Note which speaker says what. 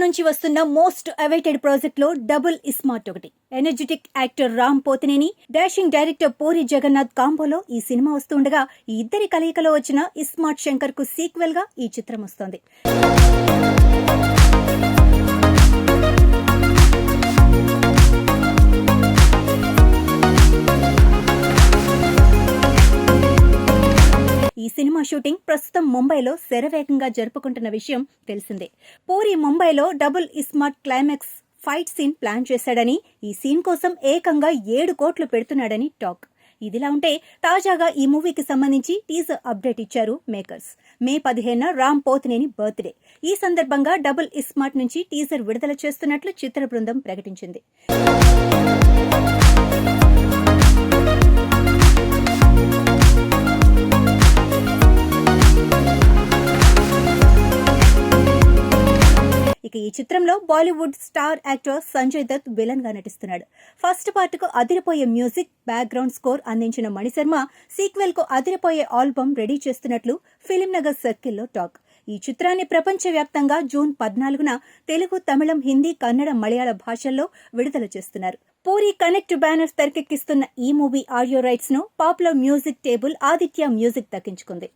Speaker 1: నుంచి వస్తున్న most awaited project లో డబుల్ ఇస్మార్ట్ ఒకటి. Energetic actor Ram Pothineni, dashing director Puri Jagannadh కాంబోలో ఈ సినిమా వస్తుండగా ఈ ఇద్దరి కలయికలో వచ్చిన ఇస్మార్ట్ శంకర్ కు సీక్వెల్ గా ఈ చిత్రం వస్తోంది. ఈ సినిమా షూటింగ్ ప్రస్తుతం ముంబైలో శరవేగంగా జరుపుకుంటున్న విషయం తెలిసిందే. పూరి ముంబైలో Double iSmart climax fight scene plan చేశాడని, ఈ సీన్ కోసం ఏకంగా 7 కోట్లు పెడుతున్నాడని టాక్. ఇదిలా ఉంటే తాజాగా ఈ మూవీకి సంబంధించి టీజర్ అప్డేట్ ఇచ్చారు మేకర్స్. మే 15న రామ్ పోతినేని బర్త్డే. ఈ సందర్భంగా డబుల్ ఇస్మార్ట్ నుంచి టీజర్ విడుదల చేస్తున్నట్లు చిత్ర బృందం ప్రకటించింది. ఇక ఈ చిత్రంలో Bollywood star actor Sanjay Dutt villain గా నటిస్తున్నాడు. ఫస్ట్ పార్ట్ కు అదిరిపోయే మ్యూజిక్, బ్యాక్గ్రౌండ్ స్కోర్ అందించిన మణిశర్మ సీక్వెల్ కు అదిరిపోయే ఆల్బమ్ రెడీ చేస్తున్నట్లు ఫిలిం నగర్ సర్కిల్లో టాక్. ఈ చిత్రాన్ని ప్రపంచవ్యాప్తంగా జూన్ 14న తెలుగు, తమిళం, హిందీ, కన్నడ, మలయాళ భాషల్లో విడుదల చేస్తున్నారు. పూరి కనెక్ట్ బ్యానర్స్ తెరకెక్కిస్తున్న ఈ మూవీ ఆడియో రైట్స్ ను popular music table Aditya music దక్కించుకుంది.